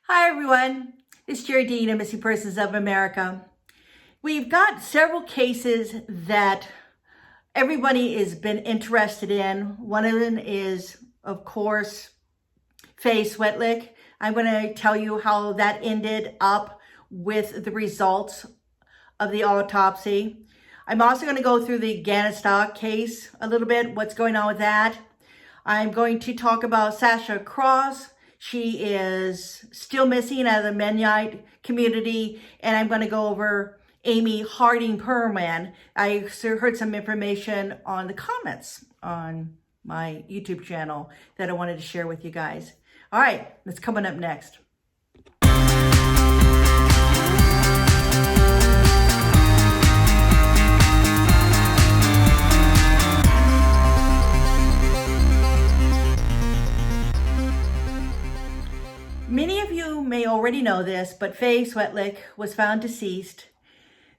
Hi everyone, it's Jerrie Dean of Missing Persons of America. We've got several cases that everybody has been interested in. One of them is, of course, Faye Swetlik. I'm going to tell you how that ended up with the results of the autopsy. I'm also going to go through the Ganon Stauch case a little bit, what's going on with that. I'm going to talk about Tasha Krauss. She is still missing out of the Mennonite community, and I'm going to go over Amy Harding-Perman. I heard some information on the comments on my YouTube channel that I wanted to share with you guys. All right, that's coming up next. Many of you may already know this, but Faye Swetlik was found deceased.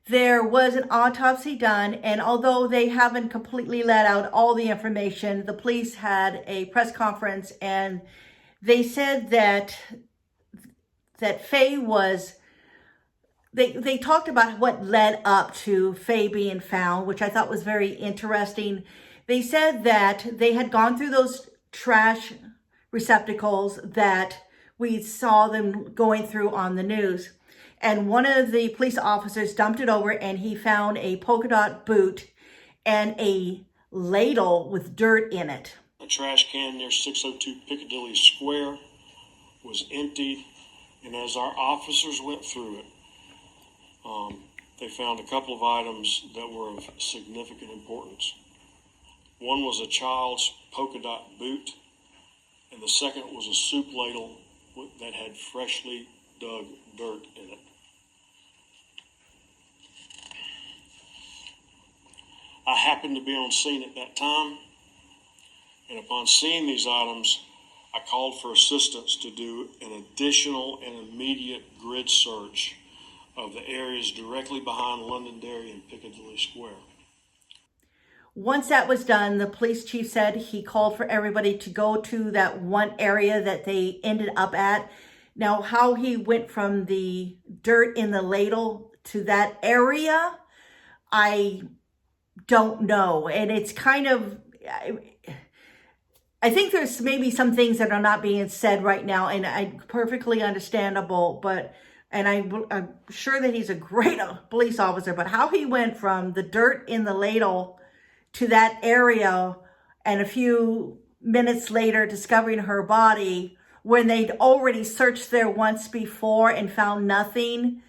There was an autopsy done, and although they haven't completely let out all the information, the police had a press conference and they said that Faye was, they talked about what led up to Faye being found, which I thought was very interesting. They said that they had gone through those trash receptacles that we saw them going through on the news. And one of the police officers dumped it over and he found a polka dot boot and a ladle with dirt in it. A trash can near 602 Piccadilly Square was emptied, and as our officers went through it, they found a couple of items that were of significant importance. One was a child's polka dot boot, and the second was a soup ladle that had freshly dug dirt in it. I happened to be on scene at that time, and upon seeing these items, I called for assistance to do an additional and immediate grid search of the areas directly behind Londonderry and Piccadilly Square. Once that was done, the police chief said he called for everybody to go to that one area that they ended up at. Now, how he went from the dirt in the ladle to that area, I don't know. And it's kind of, I think there's maybe some things that are not being said right now, and I perfectly understandable, and I'm sure that he's a great police officer, but how he went from the dirt in the ladle to that area and a few minutes later discovering her body when they'd already searched there once before and found nothing.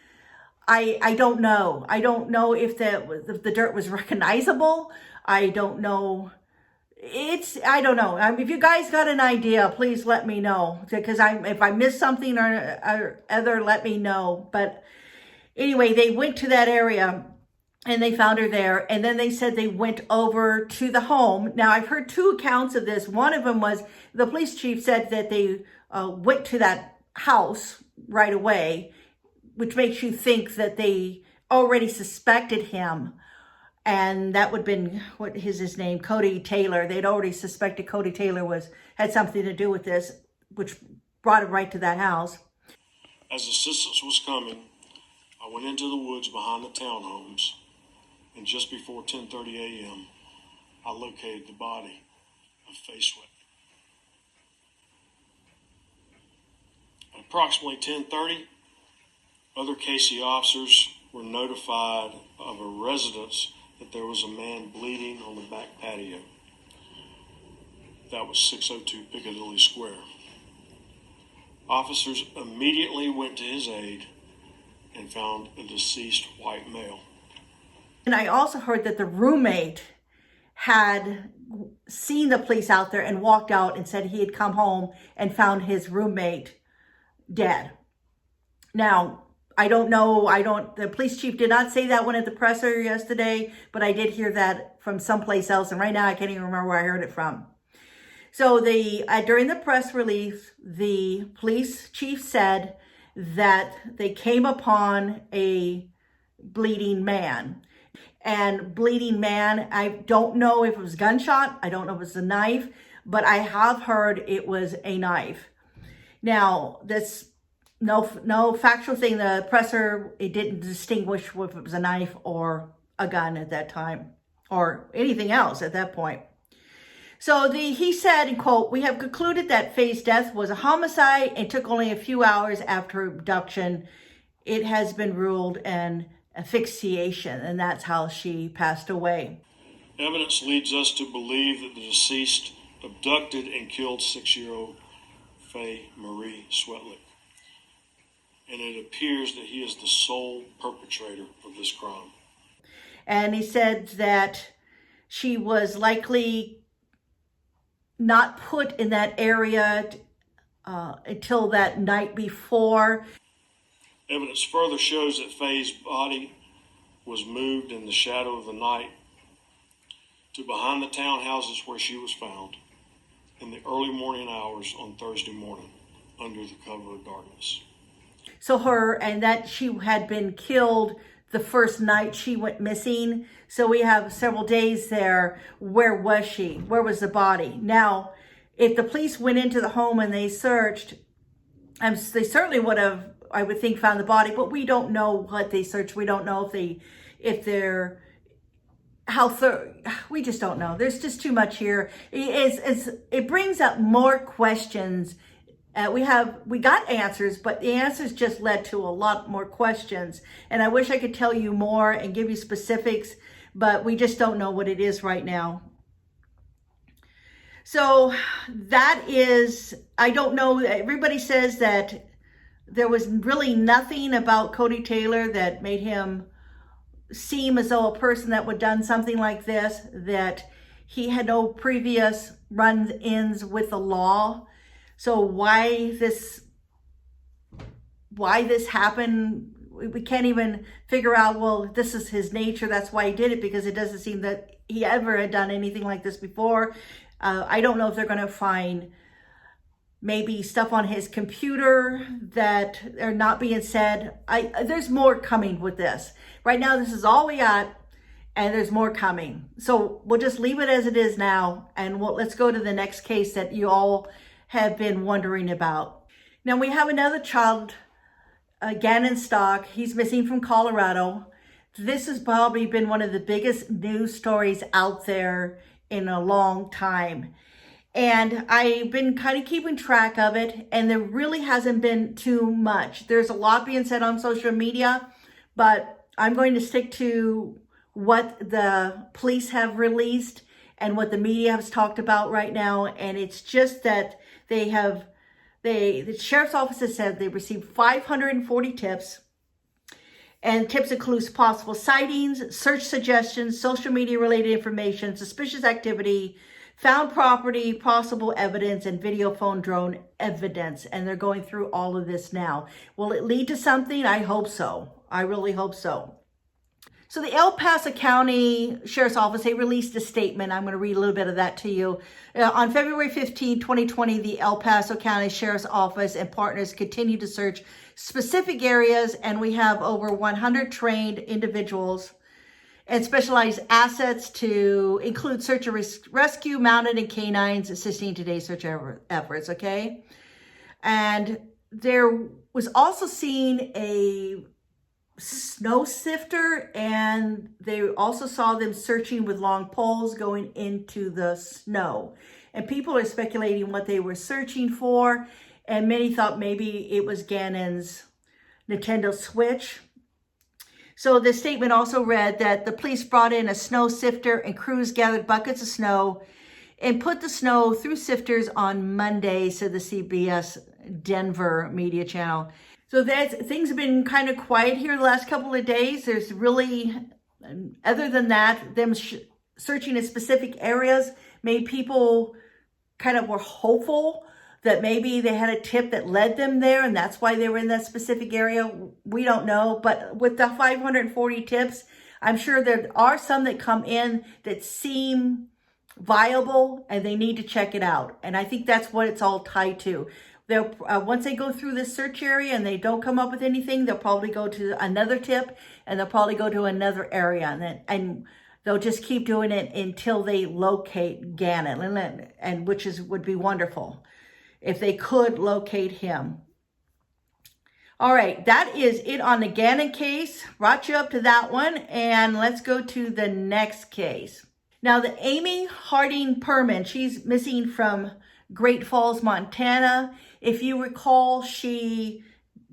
I don't know. I don't know if the dirt was recognizable. I don't know. I don't know. If you guys got an idea, please let me know, because if I missed something or other, let me know. But anyway, they went to that area and they found her there. And then they said they went over to the home. Now, I've heard two accounts of this. One of them was the police chief said that they went to that house right away, which makes you think that they already suspected him. And that would have been, what is his name? Cody Taylor. They'd already suspected Cody Taylor had something to do with this, which brought it right to that house. As assistance was coming, I went into the woods behind the townhomes, and just before 10:30 a.m., I located the body of Faye Swetlik. At approximately 10:30, other Casey officers were notified of a residence that there was a man bleeding on the back patio. That was 602 Piccadilly Square. Officers immediately went to his aid and found a deceased white male. And I also heard that the roommate had seen the police out there and walked out and said he had come home and found his roommate dead. Now, I don't know. The police chief did not say that one at the presser yesterday, but I did hear that from someplace else. And right now I can't even remember where I heard it from. So during the press release, the police chief said that they came upon a bleeding man. And bleeding man, I don't know if it was gunshot. I don't know if it was a knife, but I have heard it was a knife. Now, this no factual thing. The presser, it didn't distinguish if it was a knife or a gun at that time or anything else at that point. So he said, in quote, "We have concluded that Faye's death was a homicide and took only a few hours after abduction. It has been ruled an asphyxiation," and that's how she passed away. Evidence leads us to believe that the deceased abducted and killed 6-year-old Faye Marie Swetlik. And it appears that he is the sole perpetrator of this crime. And he said that she was likely not put in that area until that night before. Evidence further shows that Faye's body was moved in the shadow of the night to behind the townhouses where she was found in the early morning hours on Thursday morning under the cover of darkness. So that she had been killed the first night she went missing. So we have several days there. Where was she? Where was the body? Now, if the police went into the home and they searched, they certainly would have, I would think, found the body, but we don't know what they searched. We don't know we just don't know. There's just too much here. It brings up more questions. We got answers, but the answers just led to a lot more questions. And I wish I could tell you more and give you specifics, but we just don't know what it is right now. So I don't know. Everybody says that there was really nothing about Cody Taylor that made him seem as though a person that would have done something like this, that he had no previous run-ins with the law. So why this happened, we can't even figure out, well, this is his nature, that's why he did it, because it doesn't seem that he ever had done anything like this before. I don't know if they're going to find maybe stuff on his computer that are not being said. There's more coming with this. Right now, this is all we got, and there's more coming. So we'll just leave it as it is now, and let's go to the next case that you all have been wondering about. Now we have another child, Gannon Stauch. He's missing from Colorado. This has probably been one of the biggest news stories out there in a long time. And I've been kind of keeping track of it, and there really hasn't been too much. There's a lot being said on social media, but I'm going to stick to what the police have released and what the media has talked about right now. And it's just that the sheriff's office has said they received 540 tips, and tips include possible sightings, search suggestions, social media related information, suspicious activity, found property, possible evidence, and video, phone, drone evidence. And they're going through all of this now. Will it lead to something? I hope so. I really hope so. So the El Paso County Sheriff's Office, they released a statement. I'm going to read a little bit of that to you. On February 15, 2020, the El Paso County Sheriff's Office and partners continue to search specific areas, and we have over 100 trained individuals and specialized assets to include search and rescue, mounted, and canines assisting today's search efforts, okay? And there was also seen a snow sifter, and they also saw them searching with long poles going into the snow. And people are speculating what they were searching for, and many thought maybe it was Gannon's Nintendo Switch. So the statement also read that the police brought in a snow sifter and crews gathered buckets of snow and put the snow through sifters on Monday, said the CBS Denver media channel. So things have been kind of quiet here the last couple of days. There's really, other than that, them searching in specific areas made people kind of were hopeful that maybe they had a tip that led them there, and that's why they were in that specific area. We don't know. But with the 540 tips, I'm sure there are some that come in that seem viable, and they need to check it out. And I think that's what it's all tied to. They'll once they go through this search area and they don't come up with anything, they'll probably go to another tip, and they'll probably go to another area, and they'll just keep doing it until they locate Gannon, and would be wonderful if they could locate him. All right, that is it on the Gannon case. Brought you up to that one, and let's go to the next case. Now, the Amy Harding-Perman, she's missing from Great Falls, Montana. If you recall, she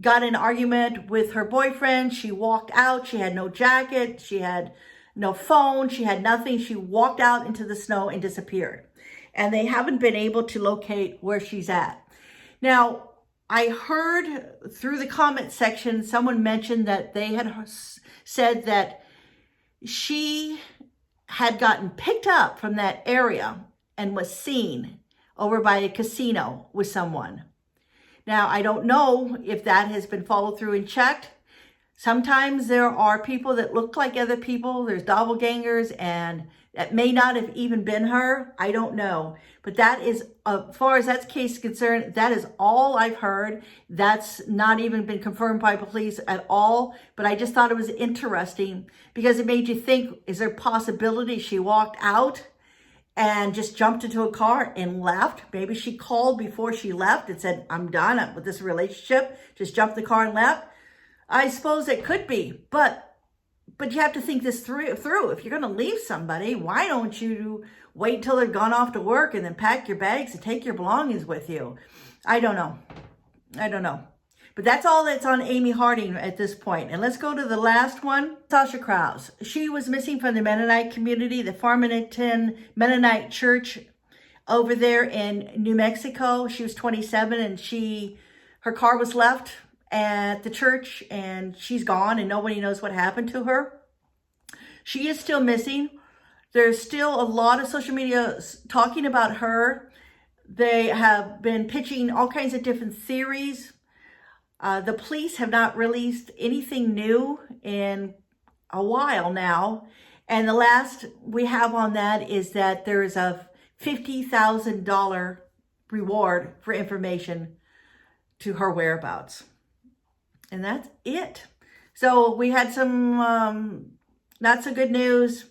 got in an argument with her boyfriend. She walked out. She had no jacket. She had no phone. She had nothing. She walked out into the snow and disappeared. And they haven't been able to locate where she's at. Now, I heard through the comment section, someone mentioned that they had said that she had gotten picked up from that area and was seen over by a casino with someone. Now, I don't know if that has been followed through and checked. Sometimes there are people that look like other people. There's doppelgangers, and that may not have even been her. I don't know. But that is, as far as that case is concerned, that is all I've heard. That's not even been confirmed by police at all. But I just thought it was interesting because it made you think, is there a possibility she walked out and just jumped into a car and left? Maybe she called before she left and said, I'm done with this relationship. Just jumped in the car and left. I suppose it could be, but you have to think this through. If you're going to leave somebody, why don't you wait till they've gone off to work and then pack your bags and take your belongings with you? I don't know. But that's all that's on Amy Harding at this point. And let's go to the last one, Tasha Krauss. She was missing from the Mennonite community, the Farmington Mennonite Church over there in New Mexico. She was 27 and her car was left at the church and she's gone and nobody knows what happened to her. She is still missing. There's still a lot of social media talking about her. They have been pitching all kinds of different theories. The police have not released anything new in a while now. And the last we have on that is that there is a $50,000 reward for information to her whereabouts. And that's it. So we had some not so good news.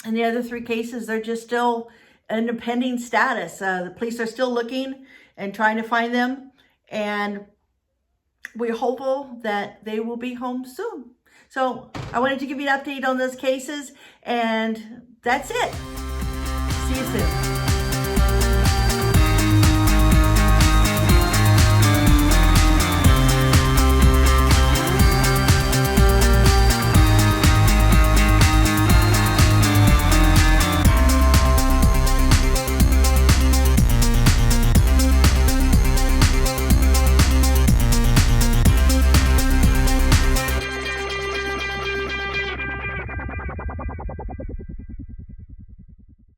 And the other three cases, they're just still in a pending status. The police are still looking and trying to find them. And we're hopeful that they will be home soon. So I wanted to give you an update on those cases. And that's it. See you soon.